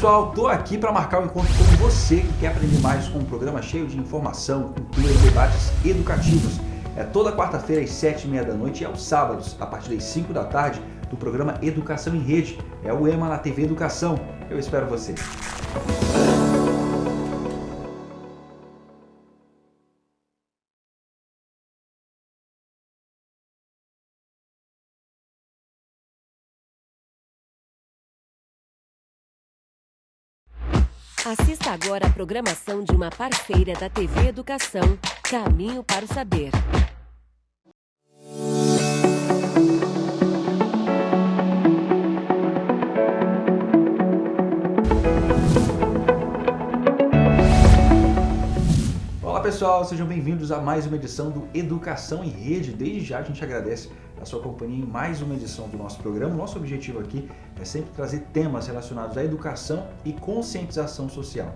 pessoal, tô aqui para marcar um encontro com você que quer aprender mais com um programa cheio de informação, cultura e debates educativos. É toda quarta-feira às 7h30 da noite e aos sábados, a partir das 5 da tarde, do programa Educação em Rede. É o EMA na TV Educação. Eu espero você. Assista agora a programação de uma parceira da TV Educação, Caminho para o Saber. Olá pessoal, sejam bem-vindos a mais uma edição do Educação em Rede. Desde já a gente agradece a sua companhia em mais uma edição do nosso programa. Nosso objetivo aqui é sempre trazer temas relacionados à educação e conscientização social.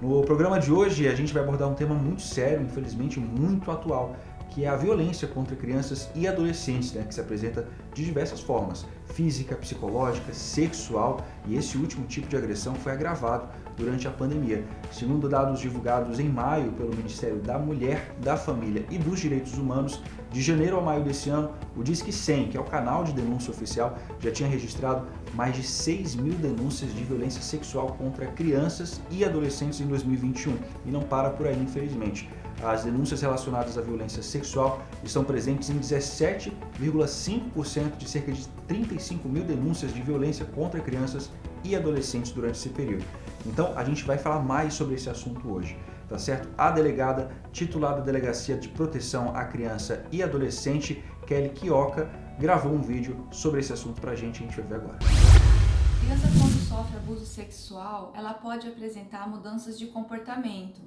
No programa de hoje a gente vai abordar um tema muito sério, infelizmente muito atual, que é a violência contra crianças e adolescentes, que se apresenta de diversas formas, física, psicológica, sexual, e esse último tipo de agressão foi agravado durante a pandemia. Segundo dados divulgados em maio pelo Ministério da Mulher, da Família e dos Direitos Humanos, de janeiro a maio desse ano, o Disque 100, que é o canal de denúncia oficial, já tinha registrado mais de 6.000 denúncias de violência sexual contra crianças e adolescentes em 2021. E não para por aí, infelizmente. As denúncias relacionadas à violência sexual estão presentes em 17,5% de cerca de 35.000 denúncias de violência contra crianças e adolescentes durante esse período. Então, a gente vai falar mais sobre esse assunto hoje, tá certo? A delegada titular da Delegacia de Proteção à Criança e Adolescente, Kelly Quioca, gravou um vídeo sobre esse assunto pra gente, a gente vai ver agora. A criança, quando sofre abuso sexual, ela pode apresentar mudanças de comportamento,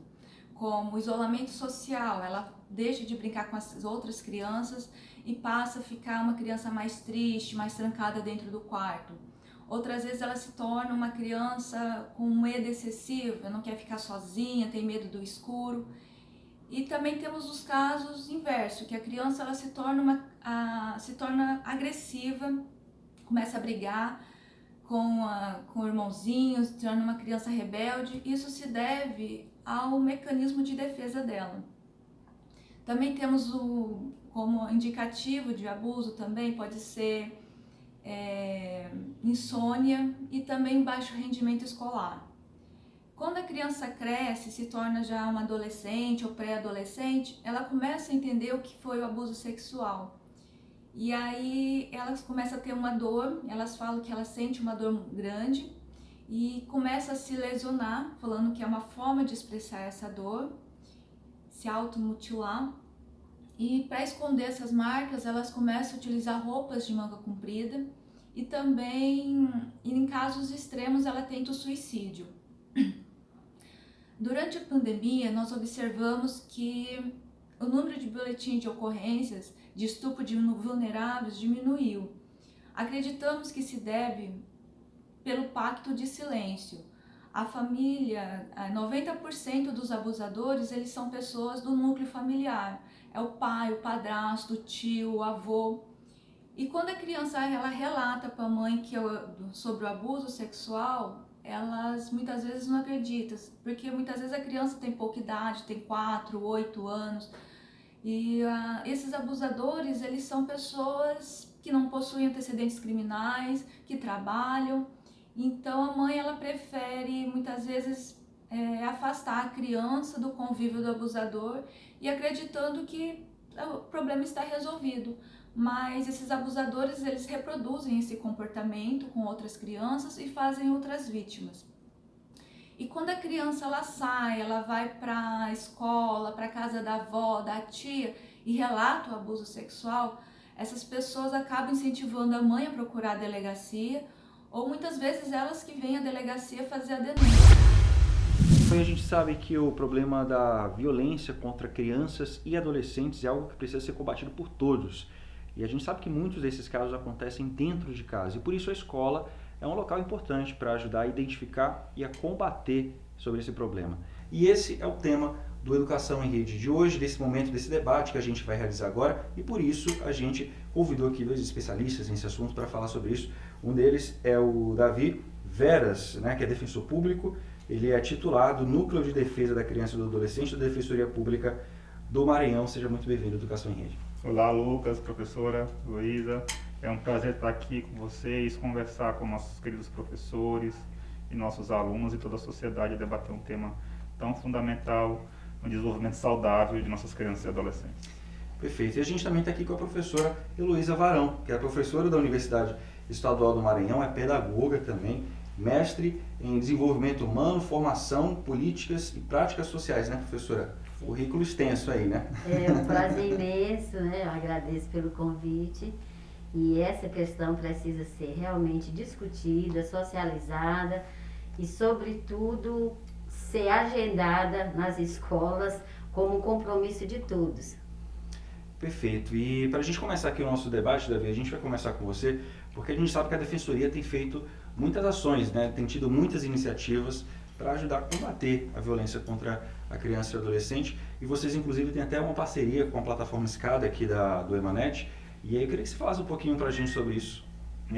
como isolamento social. Ela deixa de brincar com as outras crianças e passa a ficar uma criança mais triste, mais trancada dentro do quarto. Outras vezes ela se torna uma criança com medo excessivo, não quer ficar sozinha, tem medo do escuro. E também temos os casos inversos, que a criança ela se torna agressiva, começa a brigar com irmãozinhos, se torna uma criança rebelde. Isso se deve ao mecanismo de defesa dela. Também temos como indicativo de abuso também pode ser insônia e também baixo rendimento escolar. Quando a criança cresce, se torna já uma adolescente ou pré-adolescente, ela começa a entender o que foi o abuso sexual. E aí elas começam a ter uma dor, elas falam que ela sente uma dor grande e começa a se lesionar, falando que é uma forma de expressar essa dor, se automutilar. E para esconder essas marcas, elas começam a utilizar roupas de manga comprida e também, em casos extremos, ela tenta o suicídio. Durante a pandemia, nós observamos que o número de boletins de ocorrências de estupro de vulneráveis diminuiu. Acreditamos que se deve pelo pacto de silêncio. A família, 90% dos abusadores, eles são pessoas do núcleo familiar. É o pai, o padrasto, o tio, o avô. E quando a criança ela relata para a mãe sobre o abuso sexual, elas muitas vezes não acreditam, porque muitas vezes a criança tem pouca idade, tem 4, 8 anos. E esses abusadores, eles são pessoas que não possuem antecedentes criminais, que trabalham. Então a mãe ela prefere muitas vezes afastar a criança do convívio do abusador e acreditando que o problema está resolvido. Mas esses abusadores eles reproduzem esse comportamento com outras crianças e fazem outras vítimas. E quando a criança ela sai, ela vai para a escola, para a casa da avó, da tia e relata o abuso sexual, essas pessoas acabam incentivando a mãe a procurar a delegacia, ou muitas vezes elas que vêm à delegacia fazer a denúncia. A gente sabe que o problema da violência contra crianças e adolescentes é algo que precisa ser combatido por todos. E a gente sabe que muitos desses casos acontecem dentro de casa, e por isso a escola é um local importante para ajudar a identificar e a combater sobre esse problema. E esse é o tema do Educação em Rede de hoje, desse momento, desse debate que a gente vai realizar agora, e por isso a gente convidou aqui 2 especialistas nesse assunto para falar sobre isso. Um deles é o Davi Veras, né, que é defensor público, ele é titular do Núcleo de Defesa da Criança e do Adolescente da Defensoria Pública do Maranhão. Seja muito bem-vindo à Educação em Rede. Olá, Lucas, professora Luísa. É um prazer estar aqui com vocês, conversar com nossos queridos professores e nossos alunos e toda a sociedade, debater um tema tão fundamental no desenvolvimento saudável de nossas crianças e adolescentes. Perfeito. E a gente também está aqui com a professora Heloísa Varão, que é professora da Universidade Estadual do Maranhão, é pedagoga também, mestre em desenvolvimento humano, formação, políticas e práticas sociais, né, professora? Currículo extenso aí, né? É um prazer imenso, né? Eu agradeço pelo convite. E essa questão precisa ser realmente discutida, socializada e, sobretudo, ser agendada nas escolas como um compromisso de todos. Perfeito. E para a gente começar aqui o nosso debate, Davi, a gente vai começar com você, porque a gente sabe que a Defensoria tem feito muitas ações, né? Tem tido muitas iniciativas para ajudar a combater a violência contra a criança e o adolescente. E vocês, inclusive, têm até uma parceria com a plataforma SCADA aqui do Emanet. E aí eu queria que você falasse um pouquinho para a gente sobre isso.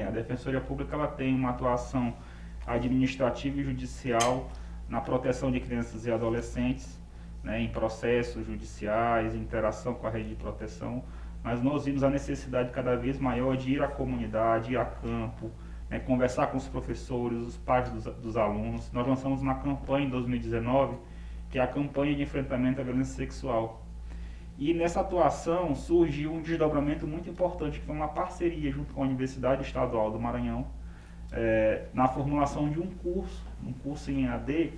A Defensoria Pública ela tem uma atuação administrativa e judicial na proteção de crianças e adolescentes, né, em processos judiciais, interação com a rede de proteção, mas nós vimos a necessidade cada vez maior de ir à comunidade, ir a campo, né, conversar com os professores, os pais dos alunos. Nós lançamos uma campanha em 2019, que é a campanha de enfrentamento à violência sexual. E nessa atuação surgiu um desdobramento muito importante, que foi uma parceria junto com a Universidade Estadual do Maranhão, na formulação de um curso em EAD,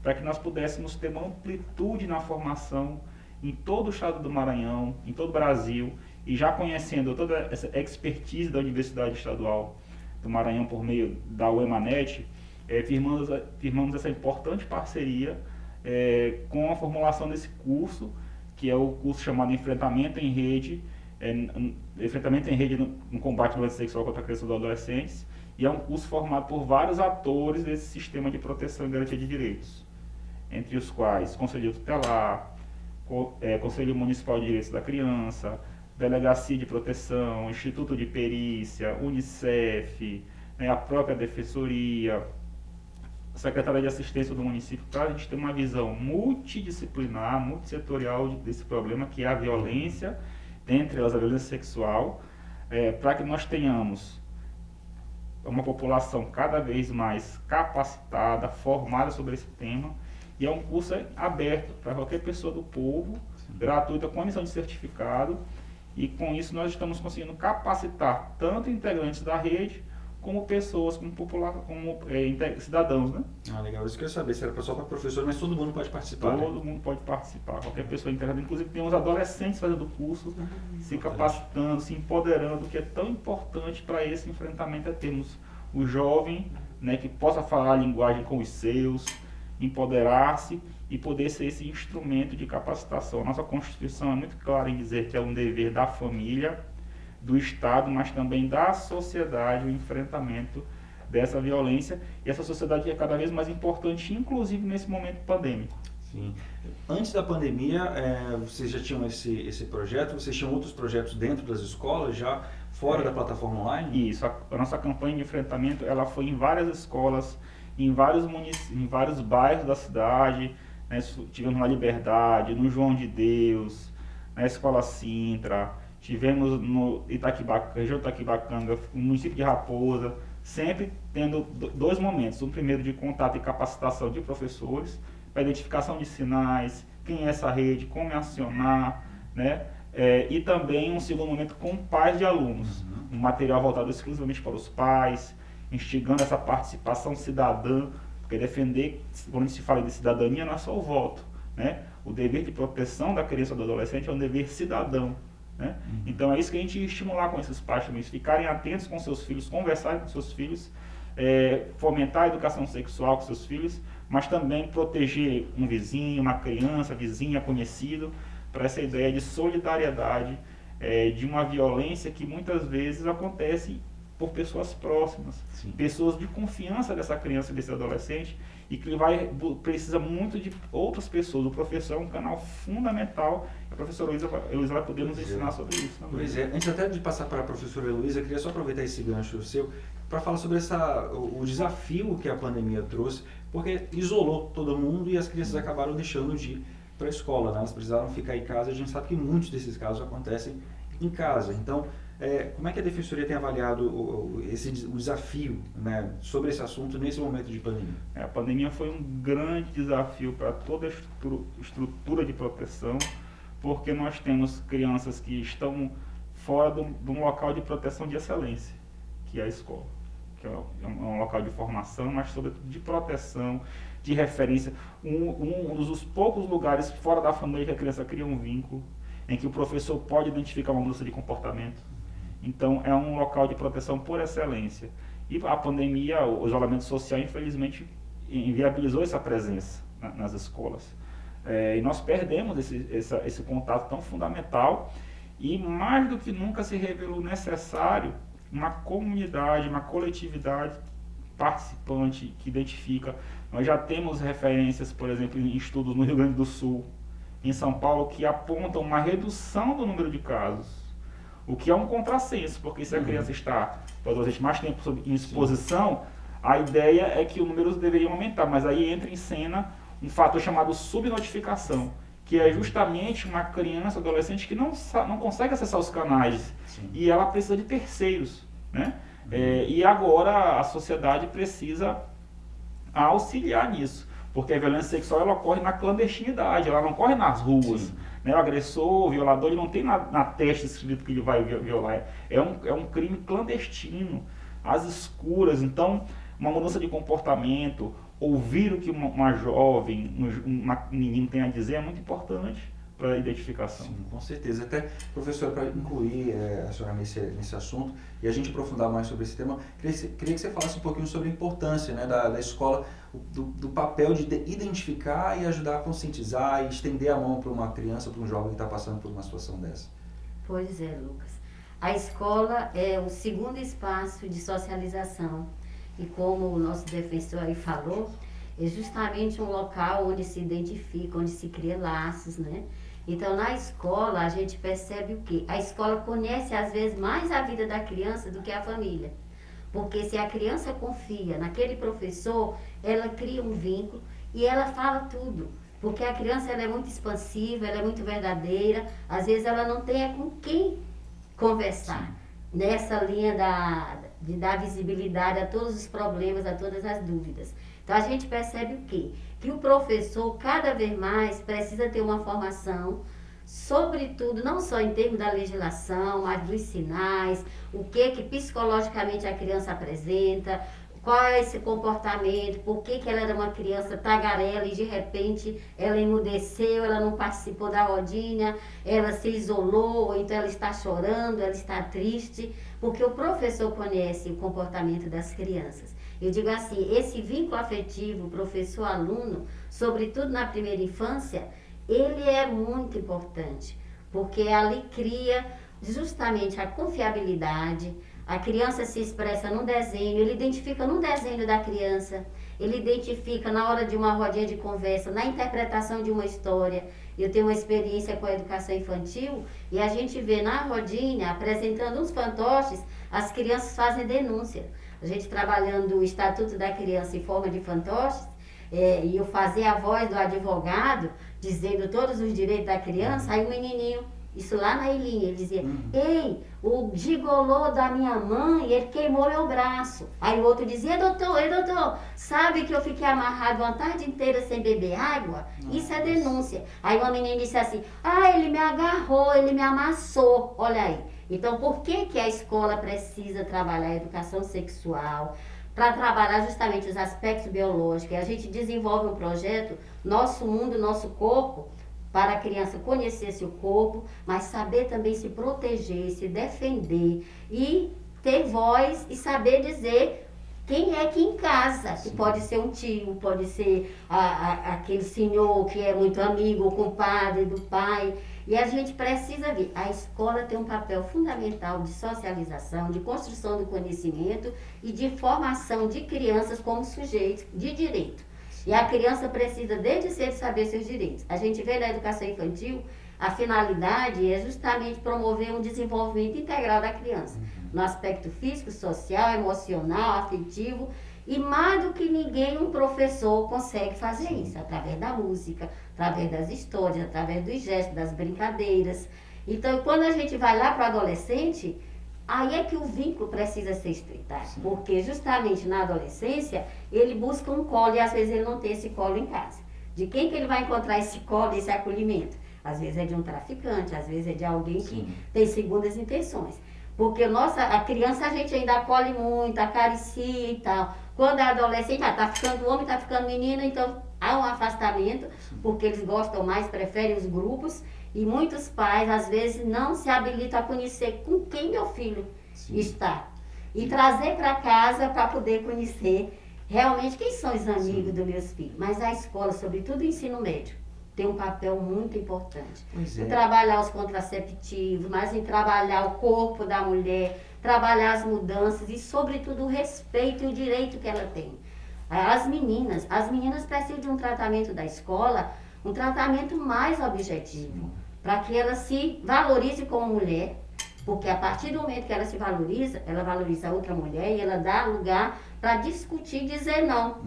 para que nós pudéssemos ter uma amplitude na formação em todo o estado do Maranhão, em todo o Brasil, e já conhecendo toda essa expertise da Universidade Estadual do Maranhão por meio da UEMANET, firmamos essa importante parceria com a formulação desse curso, que é o curso chamado Enfrentamento em Rede, no combate à violência sexual contra crianças e adolescentes, e é um curso formado por vários atores desse sistema de proteção e garantia de direitos, entre os quais Conselho Tutelar, Conselho Municipal de Direitos da Criança, Delegacia de Proteção, Instituto de Perícia, Unicef, né, a própria Defensoria, Secretaria de Assistência do município, para a gente ter uma visão multidisciplinar, multissetorial desse problema, que é a violência, dentre elas a violência sexual, para que nós tenhamos uma população cada vez mais capacitada, formada sobre esse tema, e é um curso aberto para qualquer pessoa do povo, gratuito, com emissão de certificado, e com isso nós estamos conseguindo capacitar tanto integrantes da rede, como pessoas, como cidadãos, né? Legal. Isso que eu queria saber, se era só para professor, mas todo mundo pode participar. Todo mundo pode participar, qualquer pessoa integrada. Inclusive tem uns adolescentes fazendo cursos, se capacitando, se empoderando, que é tão importante para esse enfrentamento, é termos o jovem, né, que possa falar a linguagem com os seus, empoderar-se e poder ser esse instrumento de capacitação. A nossa Constituição é muito clara em dizer que é um dever da família, do Estado, mas também da sociedade, o enfrentamento dessa violência, e essa sociedade é cada vez mais importante, inclusive nesse momento pandêmico. Sim. Antes da pandemia, vocês já tinham esse projeto, vocês tinham outros projetos dentro das escolas, já fora da plataforma online? Isso, a nossa campanha de enfrentamento, ela foi em várias escolas, em vários bairros da cidade, né? Tivemos na Liberdade, no João de Deus, na Escola Sintra, tivemos no região Itaquibacanga, no município de Raposa, sempre tendo dois momentos. Um primeiro de contato e capacitação de professores, para identificação de sinais, quem é essa rede, como acionar, né? E também um segundo momento com pais de alunos, um material voltado exclusivamente para os pais, instigando essa participação cidadã, porque defender, quando se fala de cidadania, não é só o voto, né? O dever de proteção da criança e do adolescente é um dever cidadão. Né? Então é isso que a gente ia estimular com esses pais também, ficarem atentos com seus filhos, conversarem com seus filhos, fomentar a educação sexual com seus filhos, mas também proteger um vizinho, uma criança, vizinha, conhecido, para essa ideia de solidariedade, de uma violência que muitas vezes acontece por pessoas próximas, pessoas de confiança dessa criança e desse adolescente, e que precisa muito de outras pessoas. O professor é um canal fundamental. A professora Heloísa vai poder nos ensinar sobre isso também. Pois é. Antes até de passar para a professora Heloísa, eu queria só aproveitar esse gancho seu para falar sobre o desafio que a pandemia trouxe, porque isolou todo mundo e as crianças acabaram deixando de ir para a escola, né? Elas precisaram ficar em casa. A gente sabe que muitos desses casos acontecem em casa. Então, como é que a Defensoria tem avaliado o desafio, né, sobre esse assunto nesse momento de pandemia? A pandemia foi um grande desafio para toda a estrutura de proteção, porque nós temos crianças que estão fora de um local de proteção de excelência, que é a escola, que é um local de formação, mas sobretudo de proteção, de referência, um dos poucos lugares fora da família que a criança cria um vínculo, em que o professor pode identificar uma mudança de comportamento. Então, é um local de proteção por excelência. E a pandemia, o isolamento social, infelizmente, inviabilizou essa presença nas escolas. E nós perdemos esse contato tão fundamental e, mais do que nunca, se revelou necessário uma comunidade, uma coletividade participante que identifica. Nós já temos referências, por exemplo, em estudos no Rio Grande do Sul, em São Paulo, que apontam uma redução do número de casos. O que é um contrassenso, porque se a criança está mais tempo em exposição, a ideia é que os números deveriam aumentar, mas aí entra em cena um fator chamado subnotificação, que é justamente uma criança, adolescente que não consegue acessar os canais. Sim. E ela precisa de terceiros, né? E agora a sociedade precisa auxiliar nisso, porque a violência sexual ela ocorre na clandestinidade, ela não ocorre nas ruas. Né? O agressor, o violador, ele não tem na testa escrito que ele vai violar. É um crime clandestino, às escuras. Então, uma mudança de comportamento, ouvir o que uma jovem, um menino tem a dizer é muito importante para a identificação. Sim, com certeza. Até, professor, para incluir a senhora nesse assunto e a gente aprofundar mais sobre esse tema, queria que você falasse um pouquinho sobre a importância, né, da escola, do papel de identificar e ajudar a conscientizar e estender a mão para uma criança, para um jovem que está passando por uma situação dessa. Pois é, Lucas. A escola é o segundo espaço de socialização e, como o nosso defensor aí falou, é justamente um local onde se identifica, onde se cria laços, né? Então, na escola, a gente percebe o quê? A escola conhece, às vezes, mais a vida da criança do que a família. Porque se a criança confia naquele professor, ela cria um vínculo e ela fala tudo. Porque a criança ela é muito expansiva, ela é muito verdadeira. Às vezes, ela não tem com quem conversar. Sim. Nessa linha de dar visibilidade a todos os problemas, a todas as dúvidas. Então, a gente percebe o quê? Que o professor, cada vez mais, precisa ter uma formação, sobretudo, não só em termos da legislação, mas dos sinais, o que psicologicamente a criança apresenta, qual é esse comportamento, por que ela era uma criança tagarela e de repente ela emudeceu, ela não participou da rodinha, ela se isolou, ou então ela está chorando, ela está triste, porque o professor conhece o comportamento das crianças. Eu digo assim, esse vínculo afetivo professor-aluno, sobretudo na primeira infância, ele é muito importante, porque ali cria justamente a confiabilidade. A criança se expressa num desenho, ele identifica no desenho da criança, ele identifica na hora de uma rodinha de conversa, na interpretação de uma história. Eu tenho uma experiência com a educação infantil e a gente vê na rodinha, apresentando uns fantoches, as crianças fazem denúncia. A gente trabalhando o Estatuto da Criança em forma de fantoches, e eu fazia a voz do advogado, dizendo todos os direitos da criança, aí o menininho, isso lá na ilhinha, ele dizia, ei, o gigolô da minha mãe, ele queimou meu braço. Aí o outro dizia, doutor, sabe que eu fiquei amarrado uma tarde inteira sem beber água? Isso é denúncia. Aí uma menina disse assim, ele me agarrou, ele me amassou, olha aí. Então, por que a escola precisa trabalhar a educação sexual? Para trabalhar justamente os aspectos biológicos. A gente desenvolve um projeto, Nosso Mundo, Nosso Corpo, para a criança conhecer seu corpo, mas saber também se proteger, se defender e ter voz e saber dizer quem é que em casa, que pode ser um tio, pode ser aquele senhor que é muito amigo, o compadre do pai. E a gente precisa ver, a escola tem um papel fundamental de socialização, de construção do conhecimento e de formação de crianças como sujeitos de direito. E a criança precisa, desde cedo, saber seus direitos. A gente vê na educação infantil, a finalidade é justamente promover um desenvolvimento integral da criança, no aspecto físico, social, emocional, afetivo, e mais do que ninguém um professor consegue fazer isso, através da música, através das histórias, através dos gestos, das brincadeiras. Então, quando a gente vai lá para o adolescente, aí é que o vínculo precisa ser estreitado, porque justamente na adolescência ele busca um colo e às vezes ele não tem esse colo em casa. De quem que ele vai encontrar esse colo, esse acolhimento? Às vezes é de um traficante, às vezes é de alguém que tem segundas intenções. Porque a criança a gente ainda acolhe muito, acaricia e tal. Quando é adolescente, tá ficando homem, tá ficando menina, então há um afastamento, porque eles gostam mais, preferem os grupos. E muitos pais, às vezes, não se habilitam a conhecer com quem meu filho está. E trazer para casa para poder conhecer realmente quem são os amigos dos meus filhos. Mas a escola, sobretudo o ensino médio, tem um papel muito importante. Em trabalhar os contraceptivos, mas em trabalhar o corpo da mulher, trabalhar as mudanças e, sobretudo, o respeito e o direito que ela tem. As meninas precisam de um tratamento da escola, um tratamento mais objetivo, para que ela se valorize como mulher, porque a partir do momento que ela se valoriza, ela valoriza a outra mulher e ela dá lugar para discutir e dizer não.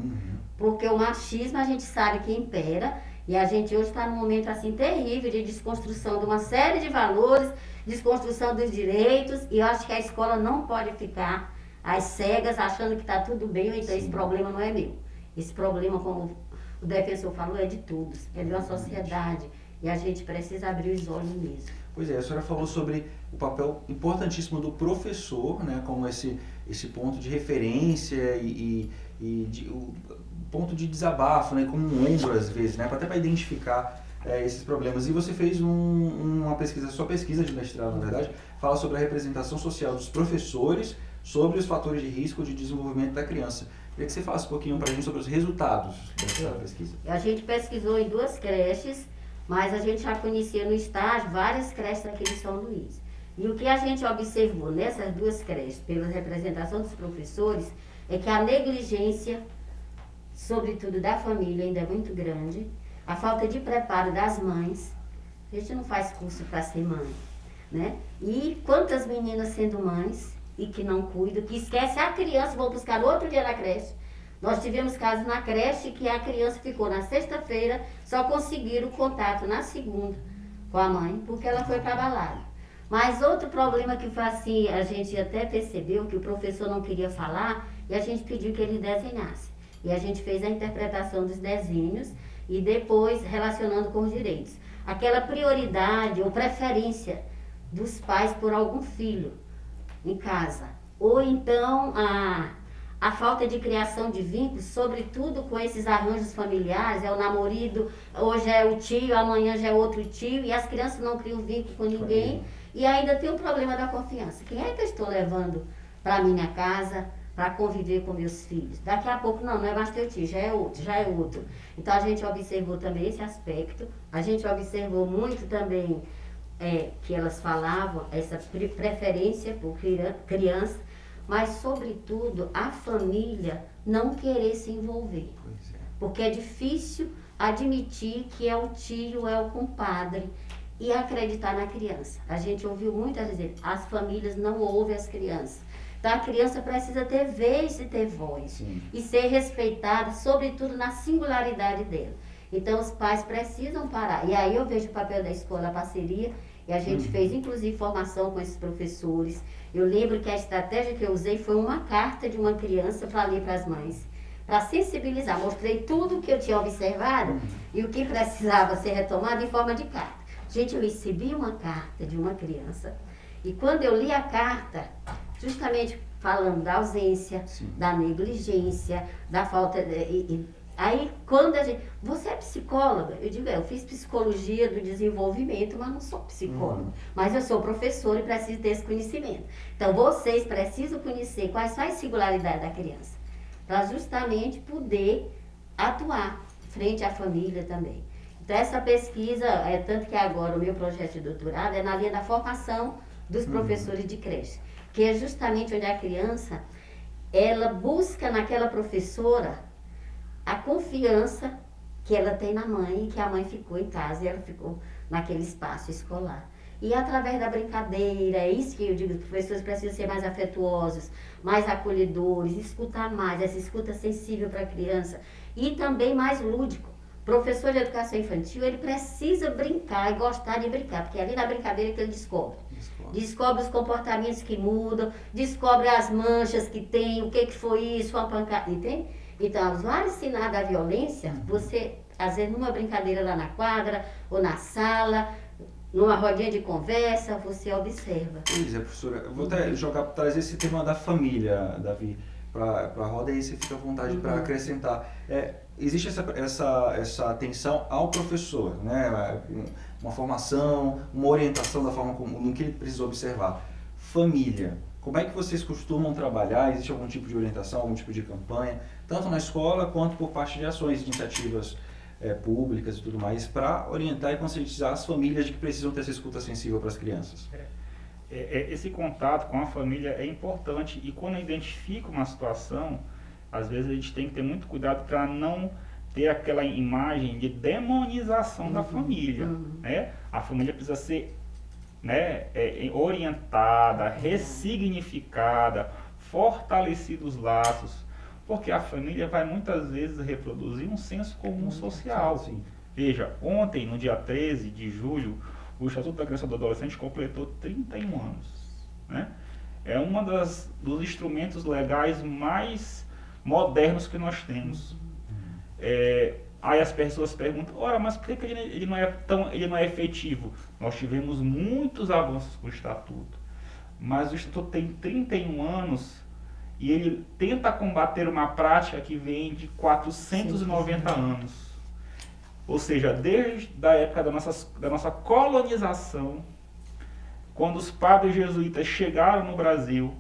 Porque o machismo a gente sabe que impera e a gente hoje está num momento assim terrível de desconstrução de uma série de valores, desconstrução dos direitos, e eu acho que a escola não pode ficar às cegas achando que está tudo bem, ou então esse problema não é meu. Esse problema, como o defensor falou, é de todos, é de uma sociedade. E a gente precisa abrir os olhos mesmo. Pois é, a senhora falou sobre o papel importantíssimo do professor, né, como esse ponto de referência e o ponto de desabafo, né, como um ombro às vezes, né, até para identificar esses problemas. E você fez uma pesquisa, sua pesquisa de mestrado, na verdade, fala sobre a representação social dos professores sobre os fatores de risco de desenvolvimento da criança. Queria que você falasse um pouquinho para a gente sobre os resultados dessa pesquisa. A gente pesquisou em 2 creches, mas a gente já conhecia no estágio várias creches aqui de São Luís. E o que a gente observou nessas 2 creches, pela representação dos professores, é que a negligência, sobretudo da família, ainda é muito grande. A falta de preparo das mães. A gente não faz curso para ser mãe, né? E quantas meninas sendo mães e que não cuidam, que esquecem a criança, vão buscar outro dia na creche. Nós tivemos casos na creche que a criança ficou na sexta-feira, só conseguiram o contato na segunda com a mãe, porque ela foi para balada. Mas outro problema que foi assim, a gente até percebeu que o professor não queria falar e a gente pediu que ele desenhasse. E a gente fez a interpretação dos desenhos e depois relacionando com os direitos. Aquela prioridade ou preferência dos pais por algum filho em casa. Ou então a falta de criação de vínculos, sobretudo com esses arranjos familiares, é o namorado, hoje é o tio, amanhã já é outro tio, e as crianças não criam vínculo com ninguém. E ainda tem o problema da confiança. Quem é que eu estou levando para minha casa para conviver com meus filhos? Daqui a pouco, não é mais teu tio, já é outro. Então a gente observou também esse aspecto, a gente observou muito também que elas falavam, essa preferência por criança, mas sobretudo a família não querer se envolver. Porque é difícil admitir que é o tio, é o compadre, e acreditar na criança. A gente ouviu muitas vezes, as famílias não ouvem as crianças. Então a criança precisa ter vez e ter voz. E ser respeitada, sobretudo na singularidade dela. Então os pais precisam parar. E aí eu vejo o papel da escola, a parceria, e a gente fez inclusive formação com esses professores. Eu lembro que a estratégia que eu usei foi uma carta de uma criança para ler para as mães, para sensibilizar. Mostrei tudo o que eu tinha observado e o que precisava ser retomado em forma de carta. Gente, eu recebi uma carta de uma criança e quando eu li a carta, justamente falando da ausência, da negligência, da falta de... Aí, quando a gente... Você é psicóloga? Eu digo, eu fiz psicologia do desenvolvimento, mas não sou psicóloga. Mas eu sou professora e preciso ter esse conhecimento. Então, vocês precisam conhecer quais são as singularidades da criança, para justamente poder atuar frente à família também. Então, essa pesquisa, tanto que agora o meu projeto de doutorado é na linha da formação dos professores de creche, que é justamente onde a criança, ela busca naquela professora a confiança que ela tem na mãe, que a mãe ficou em casa e ela ficou naquele espaço escolar. E através da brincadeira, é isso que eu digo, os professores precisam ser mais afetuosos, mais acolhedores, escutar mais, essa escuta sensível para a criança e também mais lúdico. Professor de educação infantil, ele precisa brincar e gostar de brincar, porque é ali na brincadeira que ele descobre os comportamentos que mudam, descobre as manchas que tem, o que foi isso, uma pancada, entende? Então, aos vários sinais da violência, você, às vezes, numa brincadeira lá na quadra ou na sala, numa rodinha de conversa, você observa. Pois é, professora. Eu vou até trazer esse tema da família, Davi, para a roda, e aí você fica à vontade para acrescentar. Existe essa atenção ao professor, né? Uma formação, uma orientação da forma no que ele precisa observar. Família. Como é que vocês costumam trabalhar? Existe algum tipo de orientação, algum tipo de campanha, tanto na escola quanto por parte de ações, iniciativas públicas e tudo mais, para orientar e conscientizar as famílias de que precisam ter essa escuta sensível para as crianças? Esse contato com a família é importante, e quando identifica uma situação, às vezes a gente tem que ter muito cuidado para não ter aquela imagem de demonização da família. Né? A família precisa ser, né, orientada, ressignificada, fortalecidos os laços, porque a família vai muitas vezes reproduzir um senso comum social. Sim. Veja, ontem, no dia 13 de julho, o Estatuto da Criança e do Adolescente completou 31 anos. Né? É um dos instrumentos legais mais modernos que nós temos. Aí as pessoas perguntam, ora, mas por que ele não é efetivo? Nós tivemos muitos avanços com o Estatuto, mas o Estatuto tem 31 anos e ele tenta combater uma prática que vem de 490 anos. Ou seja, desde a época da nossa colonização, quando os padres jesuítas chegaram no Brasil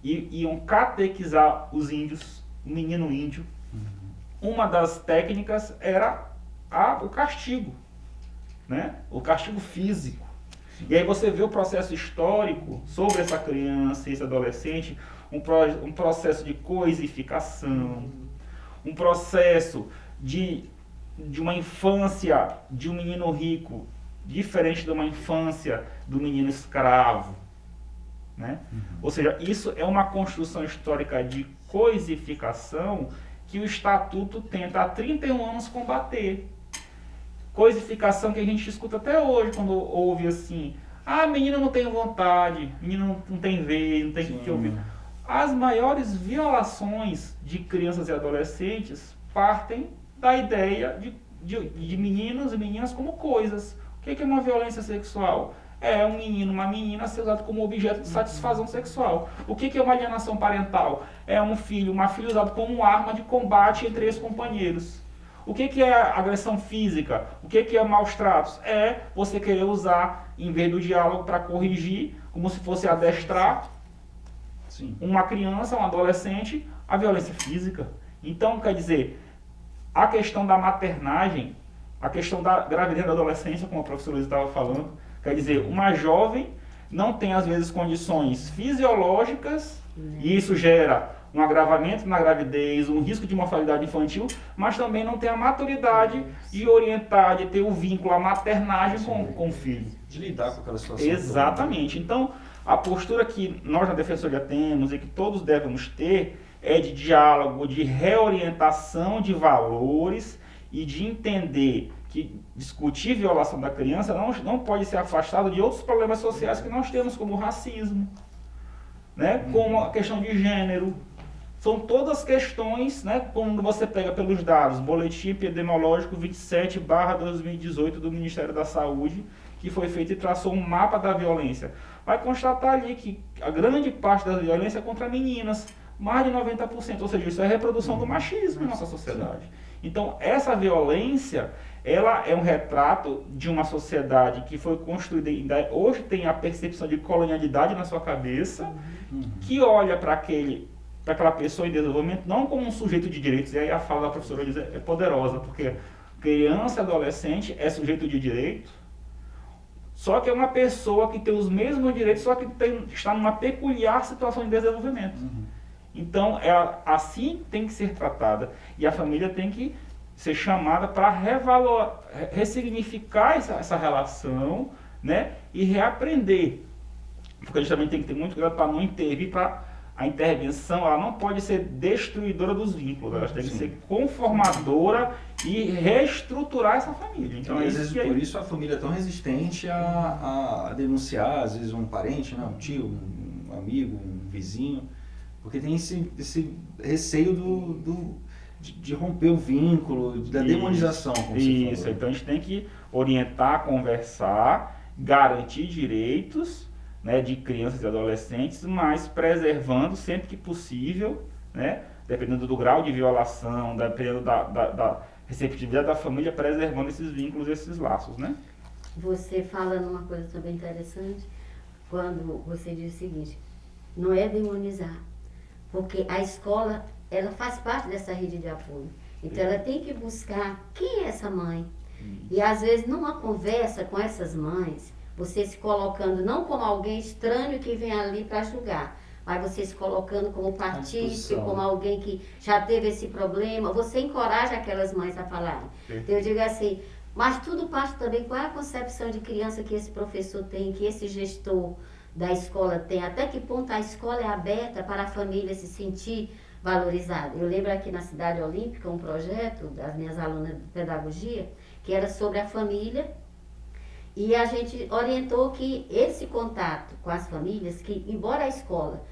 e iam catequizar os índios, o menino índio, uma das técnicas era o castigo, né? O castigo físico. E aí você vê o processo histórico sobre essa criança, esse adolescente, um processo de coisificação, um processo de uma infância de um menino rico, diferente de uma infância do menino escravo. Né? Ou seja, isso é uma construção histórica de coisificação que o Estatuto tenta há 31 anos combater. Coisificação que a gente escuta até hoje, quando ouve assim, menino não tem vontade, menino não tem vez, não tem que ouvir. As maiores violações de crianças e adolescentes partem da ideia de meninos e meninas como coisas. O que é uma violência sexual? É um menino, uma menina ser usado como objeto de satisfação sexual. O que é uma alienação parental? É um filho, uma filha usado como arma de combate entre ex-companheiros. O que é agressão física? O que é maus tratos? É você querer usar, em vez do diálogo, para corrigir, como se fosse adestrar uma criança, um adolescente, a violência física. Então, quer dizer, a questão da maternagem, a questão da gravidez da adolescência, como a professora Luiz estava falando, quer dizer, uma jovem não tem, às vezes, condições fisiológicas, e isso gera um agravamento na gravidez, um risco de mortalidade infantil, mas também não tem a maturidade de orientar, de ter o vínculo, a maternagem com o filho. De lidar com aquela situação. Exatamente. Então, a postura que nós na Defensoria temos e que todos devemos ter é de diálogo, de reorientação de valores e de entender que discutir violação da criança não pode ser afastado de outros problemas sociais que nós temos, como o racismo, né? Como a questão de gênero. São todas questões, né, quando você pega pelos dados, Boletim Epidemiológico 27/2018 do Ministério da Saúde, que foi feito e traçou um mapa da violência. Vai constatar ali que a grande parte da violência é contra meninas, mais de 90%, ou seja, isso é a reprodução do machismo em nossa sociedade. Então, essa violência, ela é um retrato de uma sociedade que foi construída, hoje tem a percepção de colonialidade na sua cabeça, que olha para aquela pessoa em desenvolvimento não como um sujeito de direitos. E aí a fala da professora diz, é poderosa, porque criança e adolescente é sujeito de direito, só que é uma pessoa que tem os mesmos direitos, só que está numa peculiar situação de desenvolvimento. Então, assim tem que ser tratada. E a família tem que ser chamada para ressignificar essa relação, né, e reaprender. Porque a gente também tem que ter muito cuidado para não intervir, a intervenção ela não pode ser destruidora dos vínculos, ela tem que ser conformadora e reestruturar essa família. Então, às vezes por isso a família é tão resistente a denunciar, às vezes um parente, né, um tio, um amigo, um vizinho, porque tem esse receio de romper o vínculo, da demonização. Como isso, você falou. Então a gente tem que orientar, conversar, garantir direitos, né, de crianças e adolescentes, mas preservando sempre que possível, né, dependendo do grau de violação, dependendo da receptividade da família, preservando esses vínculos, esses laços, né? Você fala numa coisa também interessante, quando você diz o seguinte, não é demonizar, porque a escola, ela faz parte dessa rede de apoio, então ela tem que buscar quem é essa mãe, e às vezes numa conversa com essas mães, você se colocando não como alguém estranho que vem ali para julgar, mas você se colocando como partícipe, como alguém que já teve esse problema, você encoraja aquelas mães a falarem. Então eu digo assim, mas tudo parte também, qual é a concepção de criança que esse professor tem, que esse gestor da escola tem, até que ponto a escola é aberta para a família se sentir valorizada. Eu lembro aqui na Cidade Olímpica um projeto das minhas alunas de pedagogia, que era sobre a família. E a gente orientou que esse contato com as famílias, que embora a escola,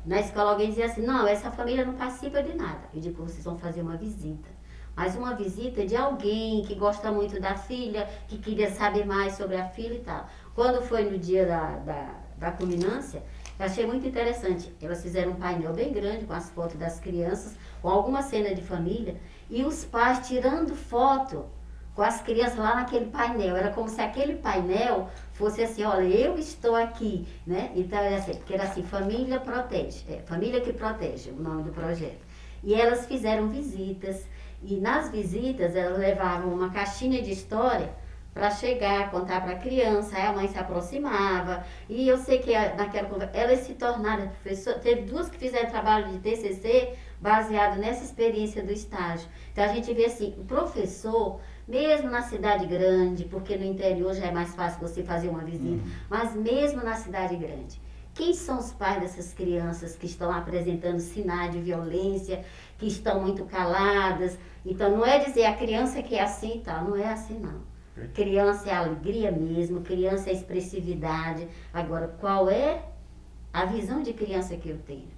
na escola alguém dizia assim, não, essa família não participa de nada. Eu digo, vocês vão fazer uma visita. Mas uma visita de alguém que gosta muito da filha, que queria saber mais sobre a filha e tal. Quando foi no dia da culminância, eu achei muito interessante. Elas fizeram um painel bem grande com as fotos das crianças, com alguma cena de família, e os pais tirando foto com as crianças lá naquele painel. Era como se aquele painel fosse assim, olha, eu estou aqui, né? Então era assim, porque era assim, família protege, família que protege, o nome do projeto. E elas fizeram visitas, e nas visitas elas levavam uma caixinha de história para chegar, contar para a criança, aí a mãe se aproximava, e eu sei que naquela conversa, elas se tornaram professoras, teve duas que fizeram trabalho de TCC baseado nessa experiência do estágio. Então a gente vê assim, o professor, mesmo na cidade grande, porque no interior já é mais fácil você fazer uma visita, mas mesmo na cidade grande, quem são os pais dessas crianças que estão apresentando sinais de violência, que estão muito caladas? Então não é dizer a criança que é assim e tal, não é assim não. Criança é alegria mesmo, criança é expressividade. Agora, qual é a visão de criança que eu tenho?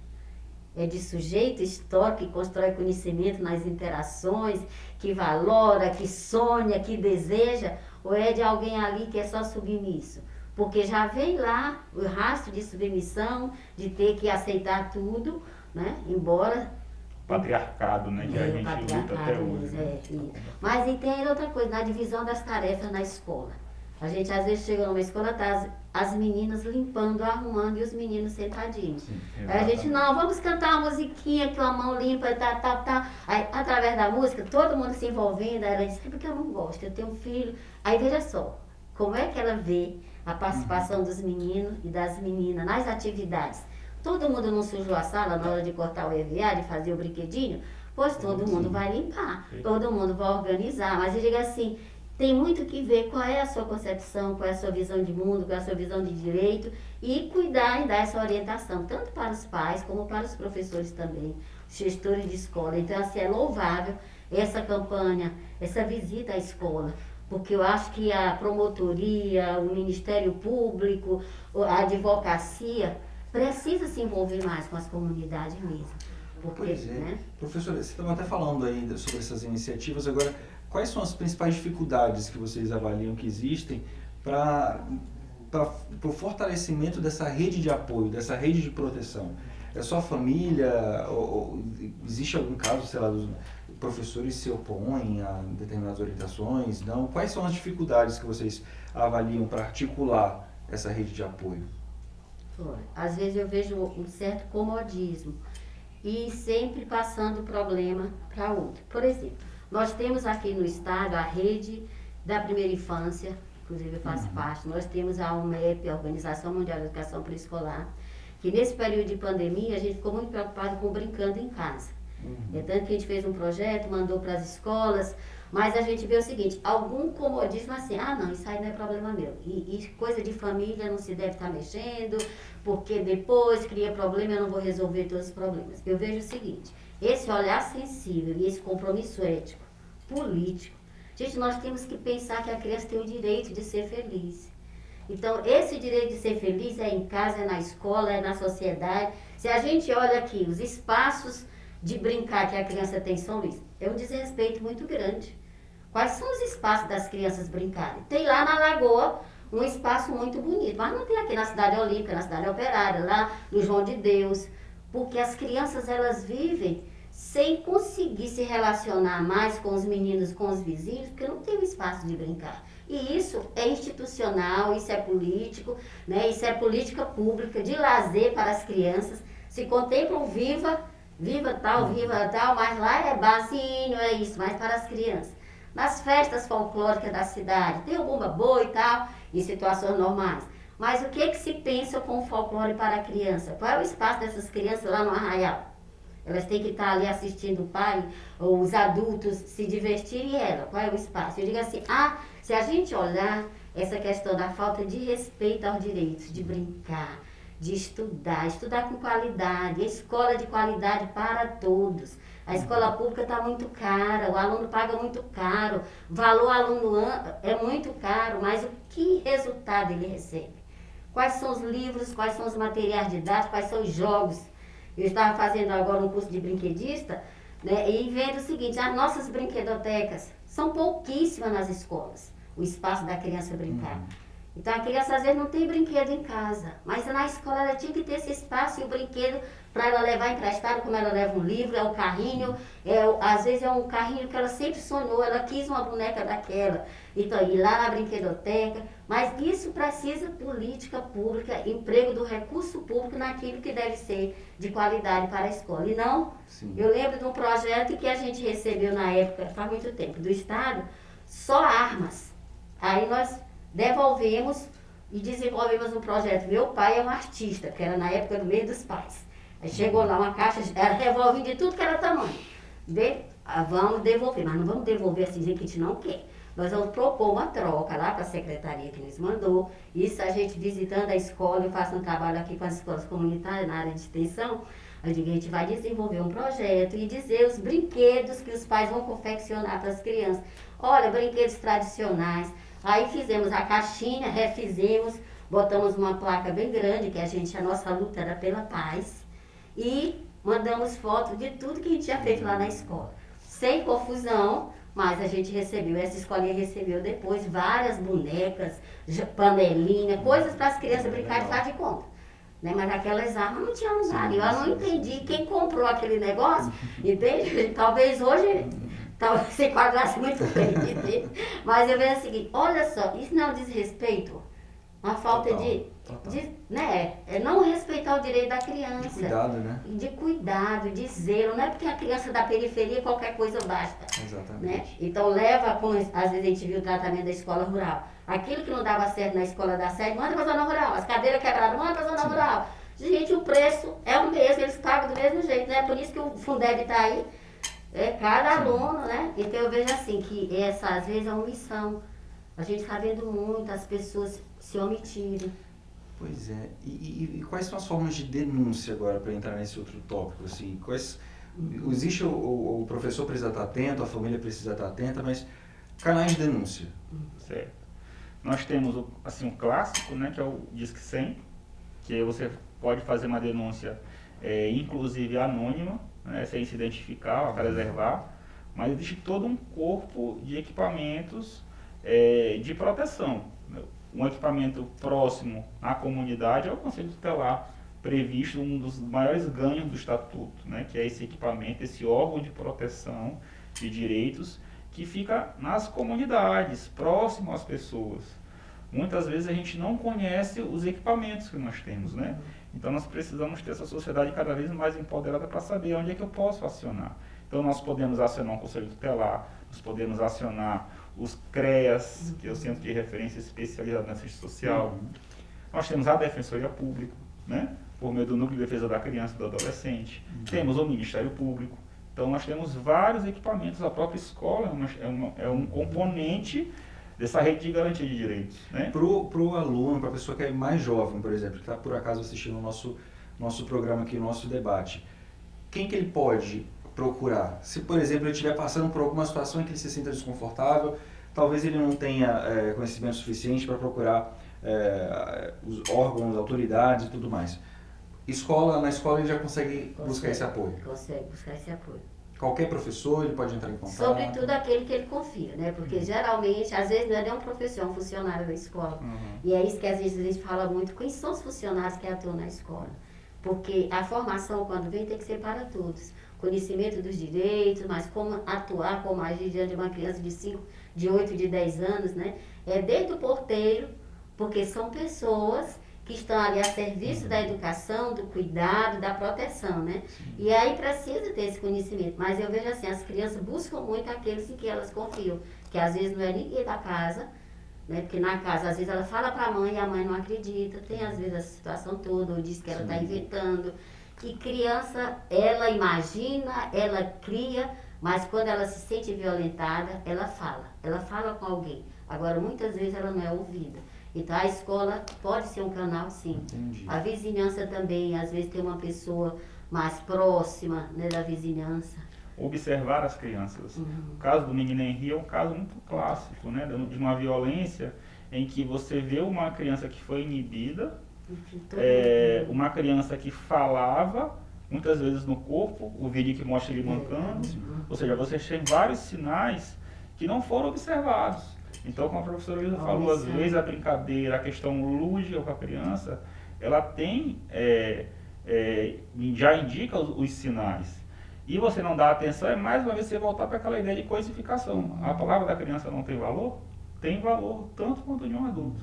É de sujeito histórico que constrói conhecimento nas interações, que valora, que sonha, que deseja, ou é de alguém ali que é só submisso? Porque já vem lá o rastro de submissão, de ter que aceitar tudo, né? Embora... Patriarcado, né? Que a gente luta até hoje. Mas e tem outra coisa, na divisão das tarefas na escola. A gente às vezes chega numa escola, tá as meninas limpando, arrumando e os meninos sentadinhos. Sim, aí a gente, não, vamos cantar uma musiquinha que a mão limpa, tá. Aí, através da música, todo mundo se envolvendo, aí ela disse, porque eu não gosto, eu tenho um filho. Aí veja só, como é que ela vê a participação dos meninos e das meninas nas atividades. Todo mundo não sujou a sala na hora de cortar o EVA, de fazer o brinquedinho? Pois todo mundo vai limpar, todo mundo vai organizar. Mas eu digo assim, tem muito que ver qual é a sua concepção, qual é a sua visão de mundo, qual é a sua visão de direito, e cuidar e dar essa orientação, tanto para os pais como para os professores também, os gestores de escola. Então, assim, é louvável essa campanha, essa visita à escola, porque eu acho que a promotoria, o Ministério Público, a advocacia, precisa se envolver mais com as comunidades mesmo. Porque, pois é. Né? Professora, você estava até falando aí sobre essas iniciativas, agora, quais são as principais dificuldades que vocês avaliam que existem para o fortalecimento dessa rede de apoio, dessa rede de proteção? É só a família, ou existe algum caso, sei lá, dos professores se opõem a determinadas orientações? Não? Quais são as dificuldades que vocês avaliam para articular essa rede de apoio? Às vezes eu vejo um certo comodismo e sempre passando o problema para outro. Por exemplo, nós temos aqui no estado a rede da primeira infância, inclusive eu faço parte, nós temos a UMEP, a Organização Mundial de Educação Pré-Escolar, que nesse período de pandemia a gente ficou muito preocupado com brincando em casa. É tanto que a gente fez um projeto, mandou para as escolas, mas a gente vê o seguinte, algum comodismo assim, não, isso aí não é problema meu. E coisa de família não se deve estar mexendo, porque depois cria problema e eu não vou resolver todos os problemas. Eu vejo o seguinte, esse olhar sensível e esse compromisso ético, político, gente, nós temos que pensar que a criança tem o direito de ser feliz. Então, esse direito de ser feliz é em casa, é na escola, é na sociedade. Se a gente olha aqui, os espaços de brincar que a criança tem em São Luís, é um desrespeito muito grande. Quais são os espaços das crianças brincarem? Tem lá na Lagoa um espaço muito bonito, mas não tem aqui na Cidade Olímpica, na Cidade Operária, lá no João de Deus, porque as crianças elas vivem sem conseguir se relacionar mais com os meninos, com os vizinhos, porque não tem um espaço de brincar. E isso é institucional, isso é político, né? Isso é política pública de lazer para as crianças. Se contemplam viva tal, mas lá é barzinho, é isso, mas para as crianças. Nas festas folclóricas da cidade, tem alguma boa e tal, em situações normais. Mas o que se pensa com o folclore para a criança? Qual é o espaço dessas crianças lá no Arraial? Elas têm que estar ali assistindo o pai, ou os adultos se divertirem, e ela, qual é o espaço? Eu digo assim, se a gente olhar essa questão da falta de respeito aos direitos, de brincar, de estudar com qualidade, escola de qualidade para todos. A escola pública está muito cara, o aluno paga muito caro, o valor aluno é muito caro, mas o que resultado ele recebe? Quais são os livros, quais são os materiais didáticos, quais são os jogos? Eu estava fazendo agora um curso de brinquedista, né, e vendo o seguinte, as nossas brinquedotecas são pouquíssimas nas escolas, o espaço da criança brincar. Então a criança às vezes não tem brinquedo em casa, mas na escola ela tinha que ter esse espaço e o brinquedo para ela levar emprestado, como ela leva um livro, é o carrinho, às vezes é um carrinho que ela sempre sonhou, ela quis uma boneca daquela. Então ir lá na brinquedoteca, mas isso precisa política pública, emprego do recurso público naquilo que deve ser de qualidade para a escola. E não, eu lembro de um projeto que a gente recebeu na época, faz muito tempo, do Estado, só armas. Aí nós devolvemos e desenvolvemos um projeto. Meu pai é um artista, que era na época do Mês dos Pais. Aí chegou lá uma caixa, era revólver de tudo que era tamanho. Vamos devolver, mas não vamos devolver assim, que a gente não quer. Nós vamos propor uma troca lá para a secretaria que nos mandou. Isso a gente visitando a escola, eu faço um trabalho aqui com as escolas comunitárias na área de extensão. A gente vai desenvolver um projeto e dizer os brinquedos que os pais vão confeccionar para as crianças. Olha, brinquedos tradicionais. Aí fizemos a caixinha, refizemos, botamos uma placa bem grande, que a nossa luta era pela paz. E mandamos fotos de tudo que a gente tinha feito lá na escola. Sem confusão, mas a gente recebeu, essa escolinha recebeu depois várias bonecas, panelinha, coisas para as crianças brincar de faz de conta. Né? Mas aquelas armas não tinham nada. Eu não entendi quem comprou aquele negócio, entende? Talvez hoje se enquadrasse muito bem. Mas eu vejo o seguinte, olha só, isso não é um desrespeito, uma falta né, é não respeitar o direito da criança. De cuidado, né? De cuidado, de zelo. Não é porque a criança da periferia qualquer coisa basta. Exatamente. Né? Então leva, como às vezes a gente viu o tratamento da escola rural. Aquilo que não dava certo na escola da sede, manda para a zona rural. As cadeiras quebradas, manda para a zona rural. Gente, o preço é o mesmo, eles pagam do mesmo jeito, né? Por isso que o Fundeb está aí. É cada aluno, né? Então eu vejo assim, que essa às vezes é uma omissão. A gente está vendo muito as pessoas se omitirem. Pois é. E quais são as formas de denúncia agora, para entrar nesse outro tópico? Assim, existe o professor precisa estar atento, a família precisa estar atenta, mas canais de denúncia. Certo. Nós temos assim, um clássico, né, que é o Disque 100, que você pode fazer uma denúncia, inclusive anônima, né, sem se identificar, para preservar, mas existe todo um corpo de equipamentos de proteção. Um equipamento próximo à comunidade é o Conselho Tutelar, previsto um dos maiores ganhos do Estatuto, né, que é esse equipamento, esse órgão de proteção de direitos que fica nas comunidades, próximo às pessoas. Muitas vezes a gente não conhece os equipamentos que nós temos, né? Então nós precisamos ter essa sociedade cada vez mais empoderada para saber onde é que eu posso acionar. Então nós podemos acionar um Conselho Tutelar, nós podemos acionar os CREAS, que é o Centro de Referência Especializado na Assistência Social. Nós temos a Defensoria Pública, né? Por meio do Núcleo de Defesa da Criança e do Adolescente. Temos o Ministério Público, Então nós temos vários equipamentos, a própria escola é um componente dessa rede de garantia de direitos, né? Pro aluno, para a pessoa que é mais jovem, por exemplo, que está por acaso assistindo o nosso programa aqui, o nosso debate, quem que ele pode procurar? Se, por exemplo, ele estiver passando por alguma situação em que ele se sinta desconfortável, talvez ele não tenha conhecimento suficiente para procurar os órgãos, autoridades e tudo mais. Na escola ele já consegue buscar esse apoio? Consegue buscar esse apoio. Qualquer professor, ele pode entrar em contato? Sobretudo aquele que ele confia, né? Porque geralmente, às vezes não é nem um professor, é um funcionário da escola. E é isso que às vezes a gente fala muito, quem são os funcionários que atuam na escola? Porque a formação, quando vem, tem que ser para todos. Conhecimento dos direitos, mas como atuar, como agir diante de uma criança de 5, de 8, de 10 anos, né? É desde o porteiro, porque são pessoas que estão ali a serviço da educação, do cuidado, da proteção, né? E aí precisa ter esse conhecimento. Mas eu vejo assim, as crianças buscam muito aqueles em que elas confiam, que às vezes não é ninguém da casa, né? Porque na casa, às vezes ela fala para a mãe e a mãe não acredita, tem às vezes a situação toda, ou diz que ela está inventando. E criança, ela imagina, ela cria, mas quando ela se sente violentada, ela fala com alguém. Agora, muitas vezes ela não é ouvida. Então, a escola pode ser um canal, sim. Entendi. A vizinhança também, às vezes tem uma pessoa mais próxima, né, da vizinhança. Observar as crianças. O caso do menino Henri é um caso muito clássico, né, de uma violência em que você vê uma criança que foi inibida, uma criança que falava, muitas vezes no corpo, o vídeo que mostra ele mancando, ou seja, você tem vários sinais que não foram observados. Então, como a professora Elisa falou, às vezes a brincadeira, a questão lúdica com a criança, ela tem, já indica os sinais. E você não dá atenção, é mais uma vez você voltar para aquela ideia de coisificação. A palavra da criança não tem valor? Tem valor tanto quanto de um adulto.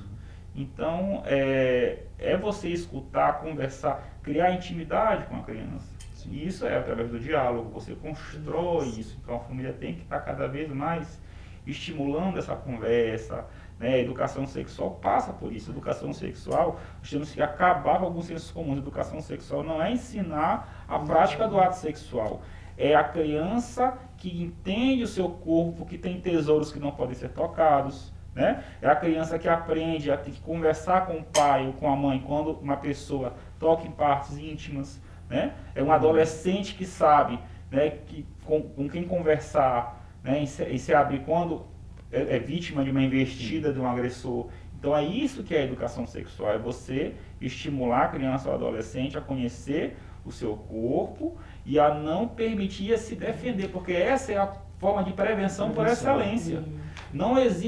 Então, é você escutar, conversar, criar intimidade com a criança. E isso é através do diálogo, você constrói isso. Então, a família tem que estar cada vez mais estimulando essa conversa, né? A educação sexual passa por isso. Educação sexual, nós temos que acabar com alguns sensos comuns. Educação sexual não é ensinar a prática do ato sexual. É a criança que entende o seu corpo, que tem tesouros que não podem ser tocados, né? É a criança que aprende a ter que conversar com o pai ou com a mãe quando uma pessoa toca em partes íntimas, né? É um adolescente que sabe, né, com quem conversar, né, e se abrir quando é vítima de uma investida de um agressor. Então é isso que é a educação sexual, é você estimular a criança ou adolescente a conhecer o seu corpo e a não permitir a se defender, porque essa é a forma de prevenção por excelência.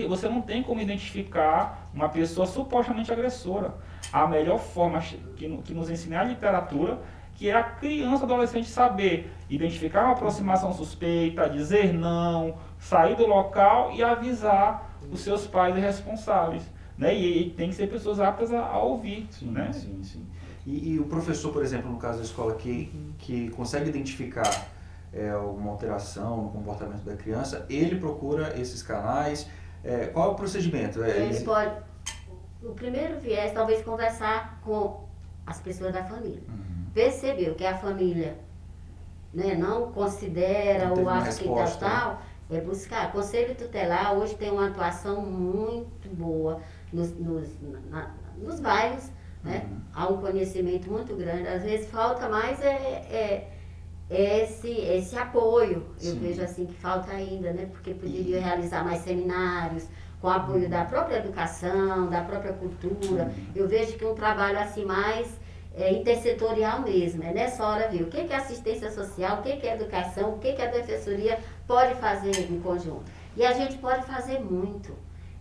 Você não tem como identificar uma pessoa supostamente agressora. A melhor forma que nos ensina a literatura, que é a criança, adolescente saber identificar uma aproximação suspeita, dizer não, sair do local e avisar os seus pais e responsáveis, né? E tem que ser pessoas aptas a ouvir, sim, né? Sim, sim. E o professor, por exemplo, no caso da escola, que consegue identificar alguma alteração no comportamento da criança, ele procura esses canais. Qual é o procedimento? Ele pode, o primeiro viés, talvez conversar com as pessoas da família. Percebeu que a família, né, não considera ou acha que tal, é buscar. Conselho tutelar hoje tem uma atuação muito boa nos bairros, né? Há um conhecimento muito grande. Às vezes falta mais esse apoio. Eu vejo assim que falta ainda, né? Porque poderia realizar mais seminários com apoio da própria educação, da própria cultura. Eu vejo que um trabalho assim mais intersetorial mesmo, nessa hora ver o que é assistência social, o que é educação, o que a defensoria pode fazer em conjunto. E a gente pode fazer muito.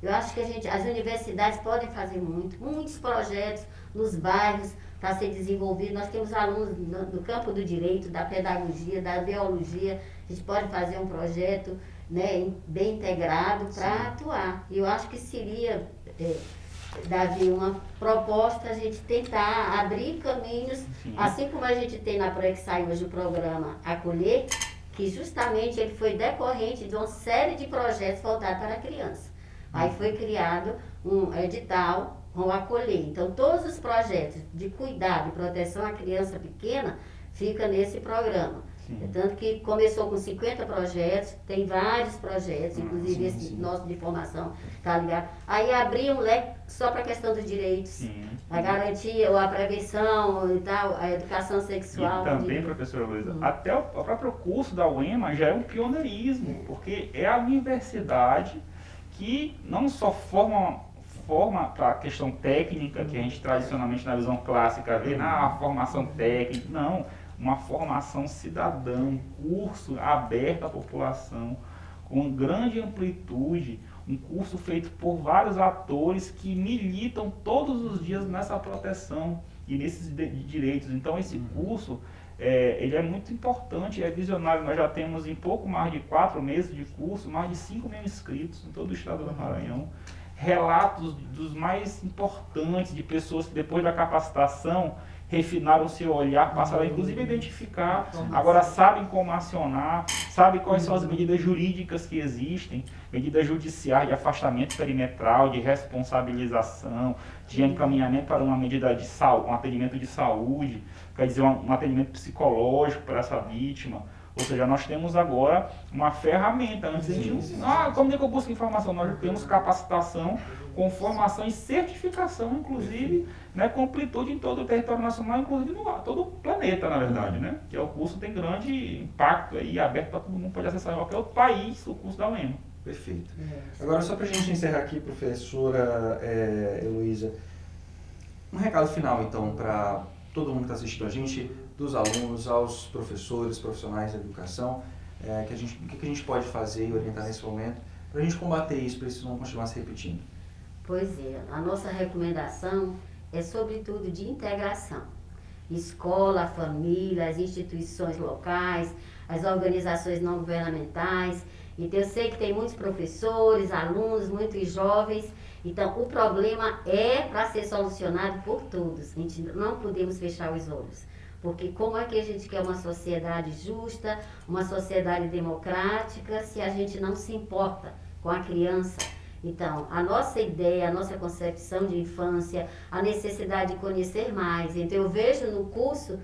Eu acho que as universidades podem fazer muito, muitos projetos nos bairros para ser desenvolvido. Nós temos alunos do campo do direito, da pedagogia, da biologia. A gente pode fazer um projeto, né, bem integrado para atuar. E eu acho que seria, Davi, uma proposta a gente tentar abrir caminhos, assim como a gente tem na Proexai hoje o programa Acolher, que justamente ele foi decorrente de uma série de projetos voltados para a criança. Aí foi criado um edital com o Acolher. Então, todos os projetos de cuidado e proteção à criança pequena ficam nesse programa. Sim. Tanto que começou com 50 projetos, tem vários projetos, inclusive esse nosso de formação está ligado. Aí abriu um leque só para a questão dos direitos, Sim. a garantia, ou a prevenção e tal, a educação sexual. E também, professora Luísa, até o próprio curso da UEMA já é um pioneirismo, porque é a universidade que não só forma para a questão técnica, que a gente tradicionalmente na visão clássica vê, a formação técnica, não, uma formação cidadã, um curso aberto à população, com grande amplitude, um curso feito por vários atores que militam todos os dias nessa proteção e nesses direitos. Então esse curso, ele é muito importante, é visionário. Nós já temos em pouco mais de 4 meses de curso, mais de 5 mil inscritos em todo o estado do Maranhão. Relatos dos mais importantes de pessoas que depois da capacitação refinaram seu olhar, passaram inclusive a identificar, agora sabem como acionar, sabem quais são as medidas jurídicas que existem, medidas judiciais de afastamento perimetral, de responsabilização, de encaminhamento para uma medida de saúde, um atendimento de saúde, quer dizer, um atendimento psicológico para essa vítima. Ou seja, nós temos agora uma ferramenta. Antes a gente não, como é que eu busco informação? Nós temos capacitação com formação e certificação, inclusive, né, com amplitude em todo o território nacional, inclusive no todo o planeta, na verdade, né? Que o curso tem grande impacto aí, aberto para todo mundo, pode acessar em qualquer outro país o curso da UEMA. Perfeito. Agora, só para a gente encerrar aqui, professora Heloísa, um recado final, então, para todo mundo que está assistindo a gente, dos alunos aos professores, profissionais da educação, o que a gente pode fazer e orientar nesse momento para a gente combater isso, para isso não continuar se repetindo? Pois é, a nossa recomendação é sobretudo de integração. Escola, família, as instituições locais, as organizações não governamentais. Então eu sei que tem muitos professores, alunos, muitos jovens. Então o problema é para ser solucionado por todos. A gente não podemos fechar os olhos. Porque como é que a gente quer uma sociedade justa, uma sociedade democrática, se a gente não se importa com a criança? Então, a nossa ideia, a nossa concepção de infância, a necessidade de conhecer mais. Então, eu vejo no curso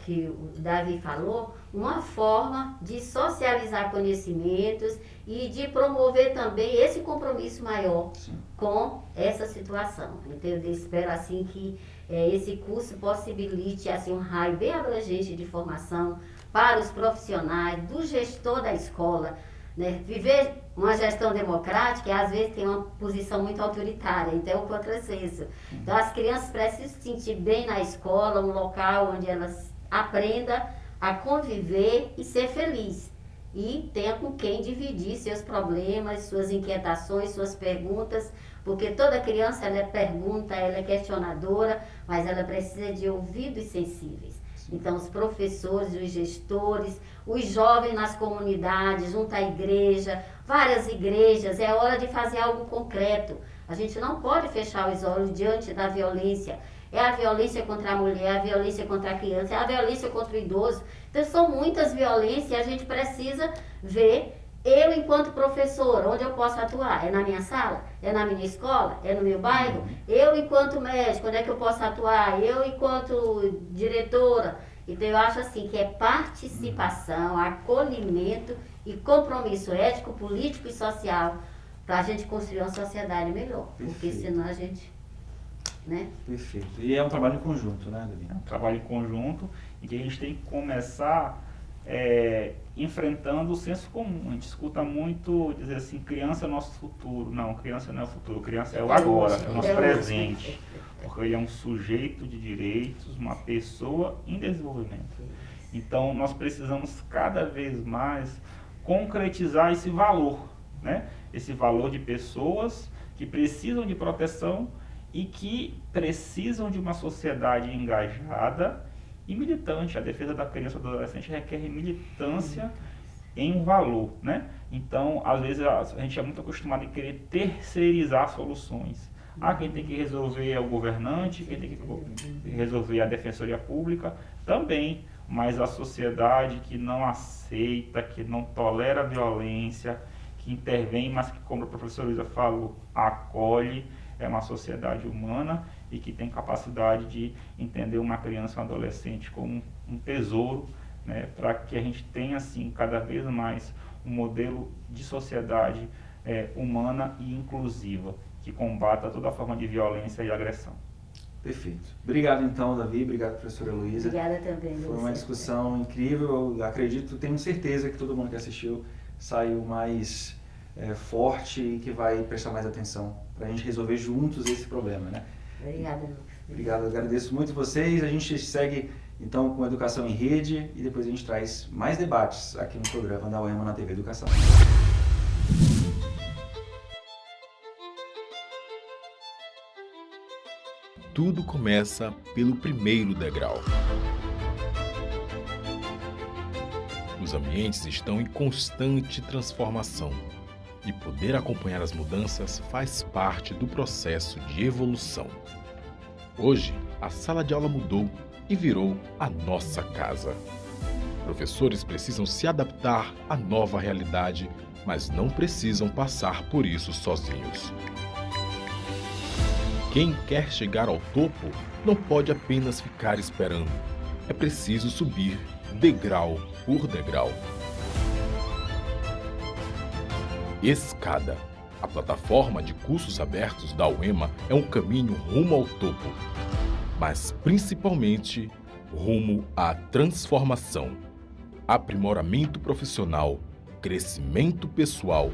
que o Davi falou, uma forma de socializar conhecimentos e de promover também esse compromisso maior com essa situação. Então, eu espero assim que esse curso possibilite assim, um raio bem abrangente de formação para os profissionais, do gestor da escola, né? Viver uma gestão democrática e às vezes tem uma posição muito autoritária, então é um contrassenso. Então as crianças precisam se sentir bem na escola, um local onde elas aprendam a conviver e ser feliz. E tenha com quem dividir seus problemas, suas inquietações, suas perguntas, porque toda criança ela pergunta, ela é questionadora, mas ela precisa de ouvidos sensíveis. Então, os professores, os gestores, os jovens nas comunidades, junto à igreja, várias igrejas, é hora de fazer algo concreto. A gente não pode fechar os olhos diante da violência. É a violência contra a mulher, é a violência contra a criança, é a violência contra o idoso. Então, são muitas violências e a gente precisa ver, eu enquanto professora, onde eu posso atuar? É na minha sala? É na minha escola? É no meu bairro? Eu enquanto médico, onde é que eu posso atuar? Eu enquanto diretora? Então eu acho assim que é participação, acolhimento e compromisso ético, político e social para a gente construir uma sociedade melhor. Perfeito. Porque senão a gente... né? Perfeito. E é um trabalho em conjunto, né, Davi? É um trabalho em conjunto e que a gente tem que começar enfrentando o senso comum. A gente escuta muito dizer assim, criança é o nosso futuro. Não, criança não é o futuro, criança é o agora, é o nosso presente. Porque ele é um sujeito de direitos, uma pessoa em desenvolvimento. Então nós precisamos cada vez mais concretizar esse valor, né? Esse valor de pessoas que precisam de proteção e que precisam de uma sociedade engajada e militante. A defesa da criança e do adolescente requer militância em valor, né? Então, às vezes, a gente é muito acostumado a querer terceirizar soluções. Quem tem que resolver é o governante, quem tem que resolver é a defensoria pública, também. Mas a sociedade que não aceita, que não tolera a violência, que intervém, mas que, como a professora Luísa falou, acolhe, é uma sociedade humana e que tem capacidade de entender uma criança, um adolescente como um tesouro, né, para que a gente tenha assim cada vez mais um modelo de sociedade humana e inclusiva, que combata toda forma de violência e agressão. Perfeito. Obrigado então, Davi. Obrigado, professora Heloísa. Obrigada também. Foi uma discussão incrível. Eu acredito, tenho certeza que todo mundo que assistiu saiu mais forte e que vai prestar mais atenção para a gente resolver juntos esse problema, né? Obrigada, Lucas. Obrigado, eu agradeço muito vocês. A gente segue então com Educação em Rede e depois a gente traz mais debates aqui no programa da UEMA na TV Educação. Tudo começa pelo primeiro degrau. Os ambientes estão em constante transformação e poder acompanhar as mudanças faz parte do processo de evolução. Hoje, a sala de aula mudou e virou a nossa casa. Professores precisam se adaptar à nova realidade, mas não precisam passar por isso sozinhos. Quem quer chegar ao topo não pode apenas ficar esperando. É preciso subir degrau por degrau. Escada. A plataforma de cursos abertos da UEMA é um caminho rumo ao topo, mas principalmente rumo à transformação, aprimoramento profissional, crescimento pessoal.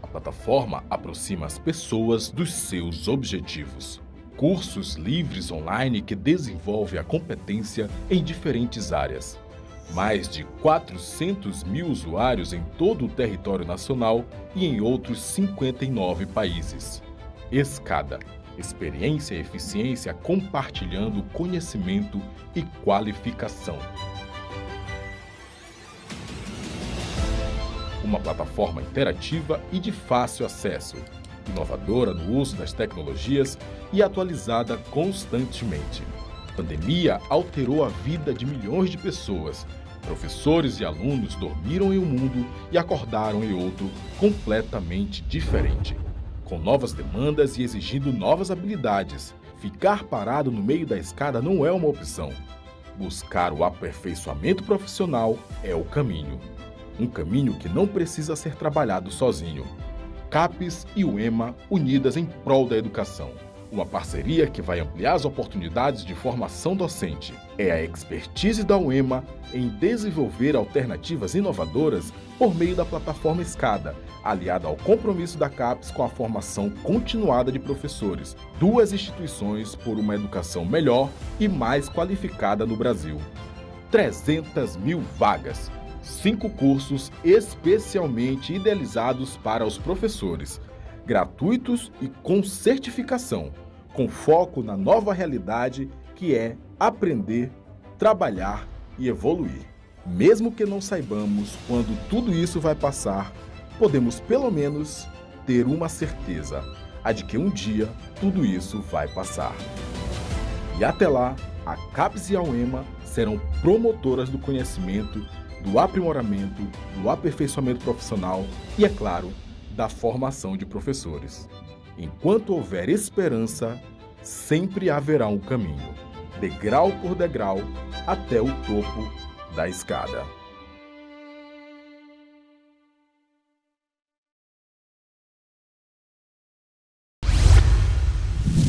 A plataforma aproxima as pessoas dos seus objetivos. Cursos livres online que desenvolvem a competência em diferentes áreas. Mais de 400 mil usuários em todo o território nacional e em outros 59 países. Escada. Experiência e eficiência compartilhando conhecimento e qualificação. Uma plataforma interativa e de fácil acesso, inovadora no uso das tecnologias e atualizada constantemente. A pandemia alterou a vida de milhões de pessoas. Professores e alunos dormiram em um mundo e acordaram em outro completamente diferente, com novas demandas e exigindo novas habilidades. Ficar parado no meio da escada não é uma opção. Buscar o aperfeiçoamento profissional é o caminho. Um caminho que não precisa ser trabalhado sozinho. CAPES e UEMA unidas em prol da educação. Uma parceria que vai ampliar as oportunidades de formação docente. É a expertise da UEMA em desenvolver alternativas inovadoras por meio da plataforma Escada, aliada ao compromisso da CAPES com a formação continuada de professores. Duas instituições por uma educação melhor e mais qualificada no Brasil. 300 mil vagas. 5 cursos especialmente idealizados para os professores, gratuitos e com certificação, com foco na nova realidade que é aprender, trabalhar e evoluir. Mesmo que não saibamos quando tudo isso vai passar, podemos pelo menos ter uma certeza, a de que um dia tudo isso vai passar. E até lá, a CAPES e a UEMA serão promotoras do conhecimento, do aprimoramento, do aperfeiçoamento profissional e, é claro, da formação de professores. Enquanto houver esperança, sempre haverá um caminho, degrau por degrau, até o topo da escada.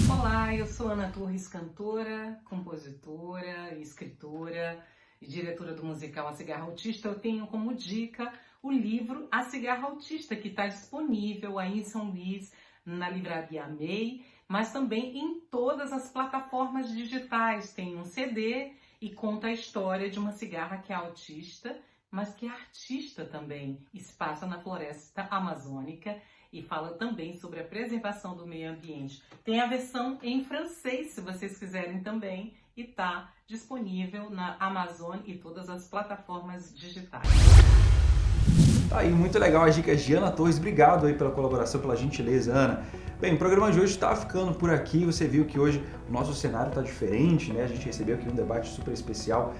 Olá, eu sou Ana Torres, cantora, compositora, escritora e diretora do musical A Cigarra Autista. Eu tenho como dica o livro A Cigarra Autista, que está disponível aí em São Luís, na Livraria Amei, mas também em todas as plataformas digitais. Tem um CD e conta a história de uma cigarra que é autista, mas que é artista também, e se passa na floresta amazônica e fala também sobre a preservação do meio ambiente. Tem a versão em francês, se vocês quiserem também, e está disponível na Amazon e todas as plataformas digitais. Tá aí, muito legal as dicas de Ana Torres. Obrigado aí pela colaboração, pela gentileza, Ana. Bem, o programa de hoje está ficando por aqui. Você viu que hoje o nosso cenário está diferente, né? A gente recebeu aqui um debate super especial,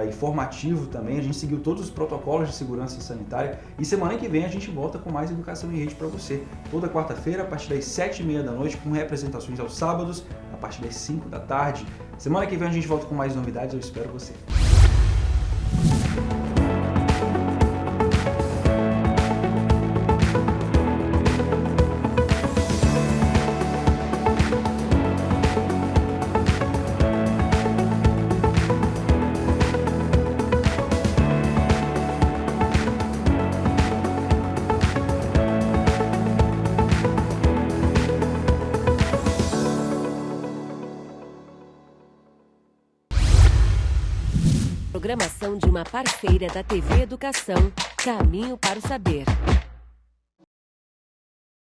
informativo também. A gente seguiu todos os protocolos de segurança sanitária e semana que vem a gente volta com mais Educação em Rede para você. Toda quarta-feira, a partir das 7h30 da noite, com representações aos sábados, a partir das 5 da tarde. Semana que vem a gente volta com mais novidades. Eu espero você. Programação de uma parceira da TV Educação, Caminho para o Saber.